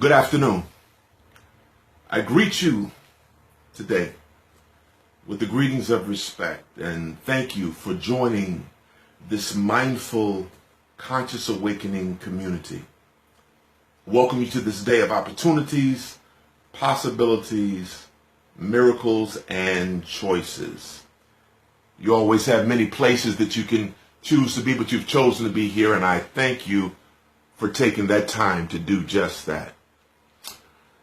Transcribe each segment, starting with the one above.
Good afternoon. I greet you today with the greetings of respect and thank you for joining this mindful, conscious awakening community. Welcome you to this day of opportunities, possibilities, miracles, and choices. You always have many places that you can choose to be, but you've chosen to be here, and I thank you for taking that time to do just that.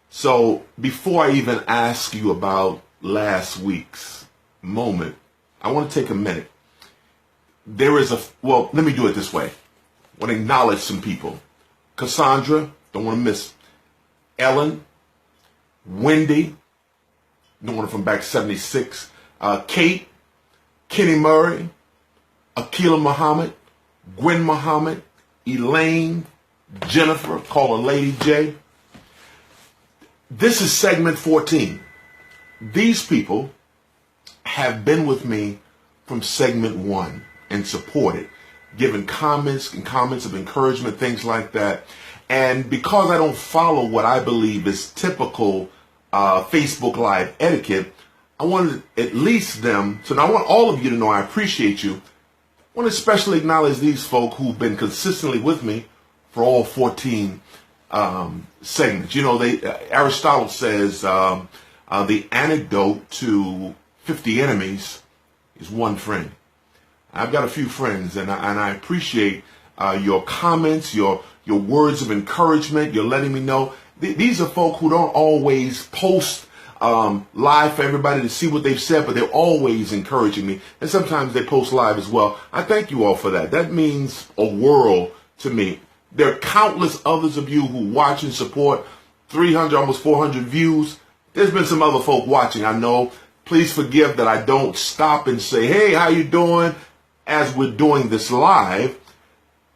So before I even ask you about last week's moment, I want to take a minute. Let me do it this way. I want to acknowledge some people. Cassandra, don't want to miss. Ellen, Wendy, the one from back 76. Kate, Kenny Murray, Akila Muhammad, Gwen Muhammad, Elaine, Jennifer, call her Lady J. This is segment 14. These people have been with me from segment 1 and supported, given comments of encouragement, things like that. And because I don't follow what I believe is typical Facebook Live etiquette, I wanted at least them to know. I want all of you to know I appreciate you. I want to especially acknowledge these folk who've been consistently with me for all 14 segments. You know, Aristotle says the antidote to 50 enemies is one friend. I've got a few friends, and I appreciate your comments, your words of encouragement. You're letting me know. These are folk who don't always post live for everybody to see what they've said, but they're always encouraging me. And sometimes they post live as well. I thank you all for that. That means a world to me. There are countless others of you who watch and support. 300, almost 400 views. There's been some other folk watching, I know. Please forgive that I don't stop and say, hey, how you doing? As we're doing this live,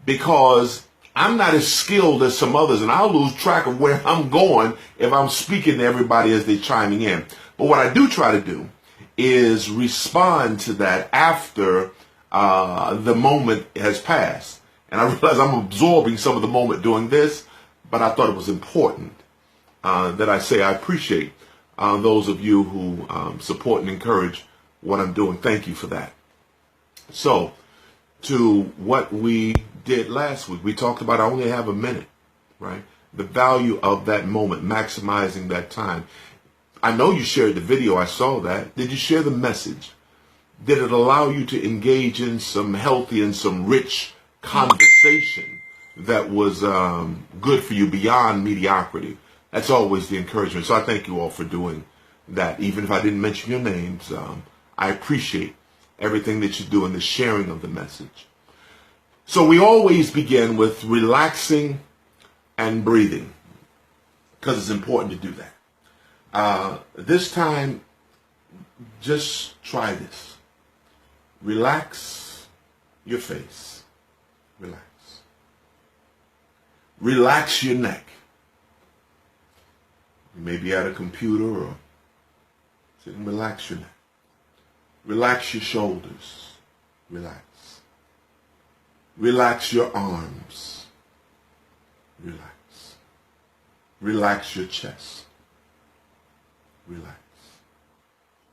because I'm not as skilled as some others, and I'll lose track of where I'm going if I'm speaking to everybody as they're chiming in. But what I do try to do is respond to that after the moment has passed. And I realize I'm absorbing some of the moment doing this, but I thought it was important that I say I appreciate those of you who support and encourage what I'm doing. Thank you for that. So, to what we did last week, we talked about I only have a minute, right? The value of that moment, maximizing that time. I know you shared the video. I saw that. Did you share the message? Did it allow you to engage in some healthy and some rich conversation that was good for you beyond mediocrity? That's always the encouragement. So I thank you all for doing that. Even if I didn't mention your names, I appreciate everything that you do in the sharing of the message. So we always begin with relaxing and breathing, because it's important to do that. This time, just try this. Relax your face. Relax. Relax your neck. You may be at a computer or sitting. Relax your neck. Relax your shoulders. Relax. Relax your arms. Relax. Relax your chest. Relax.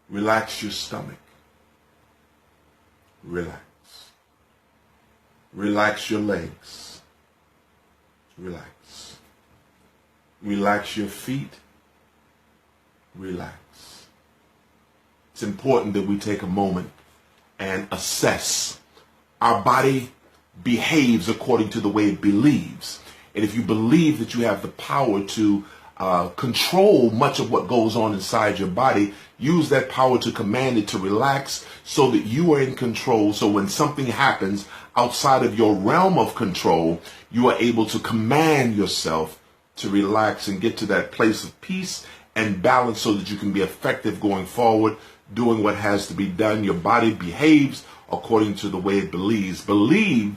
Relax your stomach. Relax. Relax your legs. Relax. Relax your feet. Relax. It's important that we take a moment and assess. Our body behaves according to the way it believes. And if you believe that you have the power to control much of what goes on inside your body, use that power to command it to relax so that you are in control. So when something happens outside of your realm of control, you are able to command yourself to relax and get to that place of peace and balance so that you can be effective going forward, doing what has to be done. Your body behaves according to the way it believes. Believe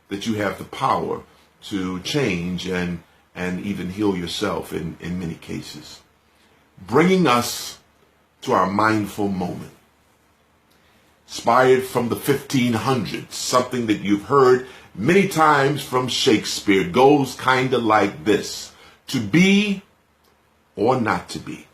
that you have the power to change and even heal yourself in many cases. Bringing us to our mindful moment. Inspired from the 1500s, something that you've heard many times from Shakespeare. It goes kind of like this. to be or not to be.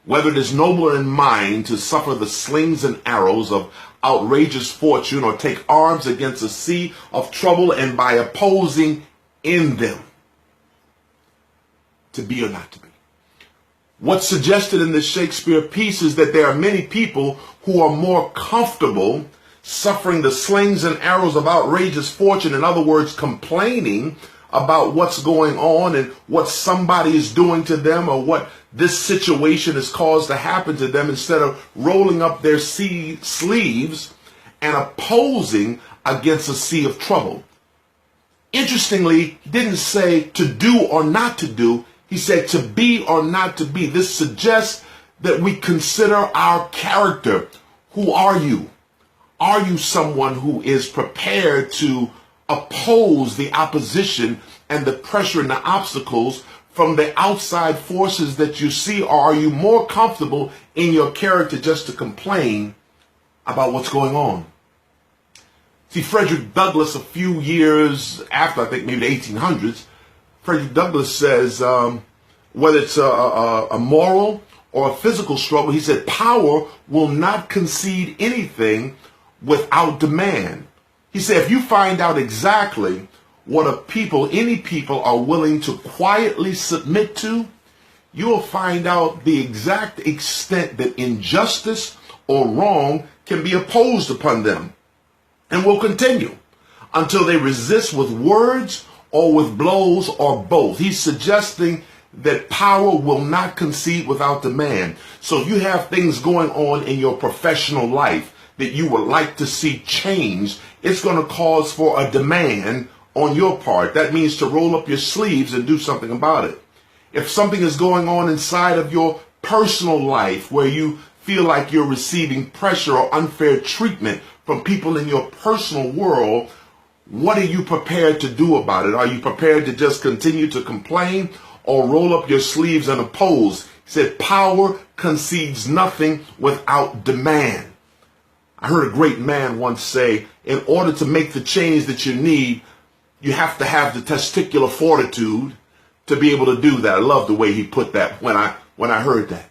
Whether it is nobler in mind to suffer the slings and arrows of outrageous fortune or take arms against a sea of trouble and by opposing in them, to be or not to be. What's suggested in this Shakespeare piece is that there are many people who are more comfortable suffering the slings and arrows of outrageous fortune, in other words, complaining about what's going on and what somebody is doing to them or what this situation has caused to happen to them, instead of rolling up their sleeves and opposing against a sea of trouble. Interestingly, he didn't say to do or not to do. He said to be or not to be. This suggests that we consider our character. Who are you? Are you someone who is prepared to oppose the opposition and the pressure and the obstacles from the outside forces that you see? Or are you more comfortable in your character just to complain about what's going on? See, Frederick Douglass, a few years after, I think maybe the 1800s, Frederick Douglass says, whether it's a moral or a physical struggle, he said, power will not concede anything without demand. He said, if you find out exactly what any people are willing to quietly submit to, you'll find out the exact extent that injustice or wrong can be opposed upon them, and will continue until they resist with words or with blows or both. He's suggesting that power will not concede without demand. So if you have things going on in your professional life that you would like to see changed, it's going to cause for a demand on your part. That means to roll up your sleeves and do something about it. If something is going on inside of your personal life where you feel like you're receiving pressure or unfair treatment from people in your personal world, what are you prepared to do about it? Are you prepared to just continue to complain or roll up your sleeves and oppose? He said, power concedes nothing without demand. I heard a great man once say, in order to make the change that you need, you have to have the testicular fortitude to be able to do that. I love the way he put that when I heard that.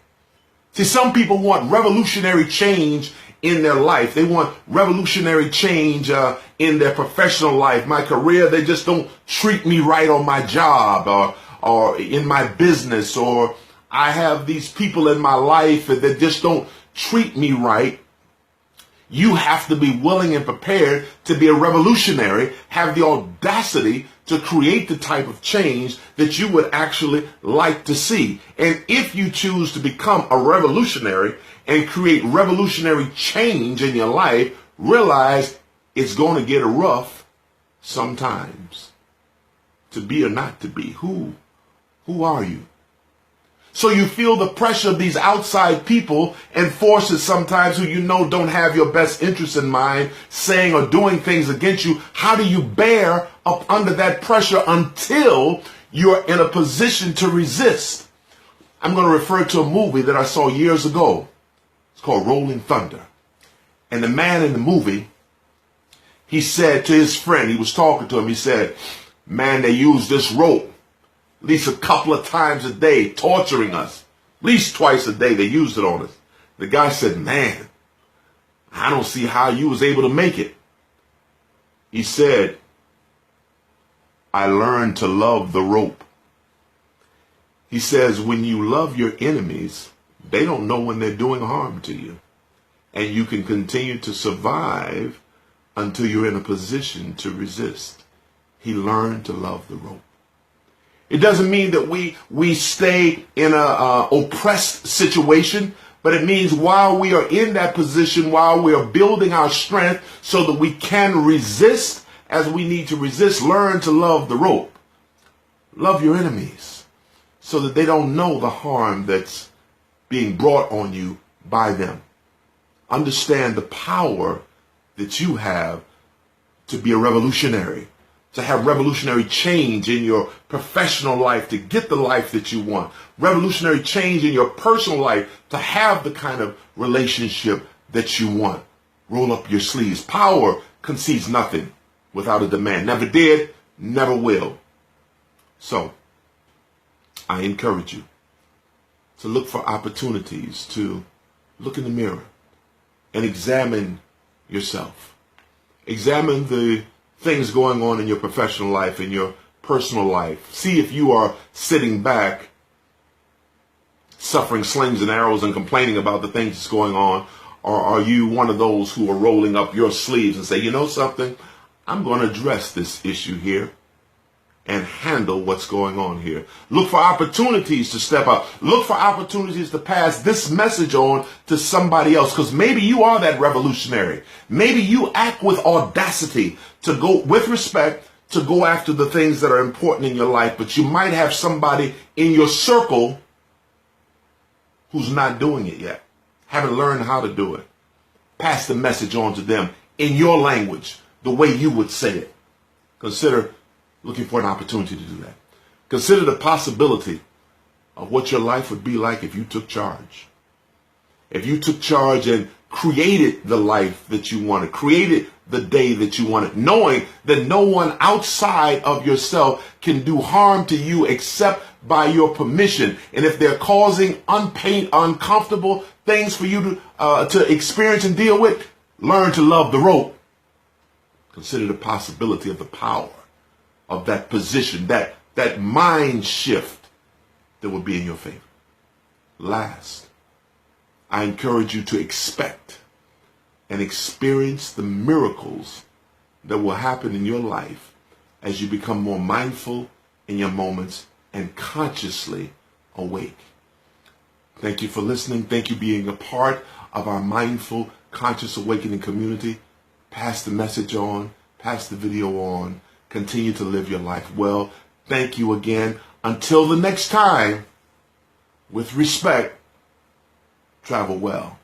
See, some people want revolutionary change in their life. They want revolutionary change in their professional life. My career, they just don't treat me right on my job or in my business, or I have these people in my life that just don't treat me right. You have to be willing and prepared to be a revolutionary, have the audacity to create the type of change that you would actually like to see. And if you choose to become a revolutionary and create revolutionary change in your life, realize it's going to get rough sometimes. To be or not to be. Who are you? So you feel the pressure of these outside people and forces sometimes who you know don't have your best interest in mind, saying or doing things against you. How do you bear up under that pressure until you're in a position to resist? I'm going to refer to a movie that I saw years ago. It's called Rolling Thunder. And the man in the movie, he said to his friend, he was talking to him, he said, man, they use this rope at least a couple of times a day, torturing us. At least twice a day they used it on us. The guy said, man, I don't see how you was able to make it. He said, I learned to love the rope. He says, when you love your enemies, they don't know when they're doing harm to you. And you can continue to survive until you're in a position to resist. He learned to love the rope. It doesn't mean that we stay in a oppressed situation, but it means while we are in that position, while we are building our strength so that we can resist as we need to resist, learn to love the rope. Love your enemies so that they don't know the harm that's being brought on you by them. Understand the power that you have to be a revolutionary, to have revolutionary change in your professional life, to get the life that you want. Revolutionary change in your personal life, to have the kind of relationship that you want. Roll up your sleeves. Power concedes nothing without a demand. Never did, never will. So, I encourage you to look for opportunities to look in the mirror and examine yourself. Examine the things going on in your professional life, in your personal life. See if you are sitting back, suffering slings and arrows and complaining about the things that's going on, or are you one of those who are rolling up your sleeves and say, you know something, I'm going to address this issue here and handle what's going on here. Look for opportunities to step up. Look for opportunities to pass this message on to somebody else, because maybe you are that revolutionary. Maybe you act with audacity to go with respect to go after the things that are important in your life, but you might have somebody in your circle who's not doing it yet, haven't learned how to do it. Pass the message on to them in your language, the way you would say it. Consider looking for an opportunity to do that. Consider the possibility of what your life would be like if you took charge. If you took charge and created the life that you wanted, created the day that you wanted, knowing that no one outside of yourself can do harm to you except by your permission. And if they're causing uncomfortable things for you to experience and deal with, learn to love the rope. Consider the possibility of the power of that position, that mind shift that will be in your favor. Last, I encourage you to expect and experience the miracles that will happen in your life as you become more mindful in your moments and consciously awake. Thank you for listening. Thank you for being a part of our mindful, conscious awakening community. Pass the message on, pass the video on. Continue to live your life well. Thank you again. Until the next time, with respect, travel well.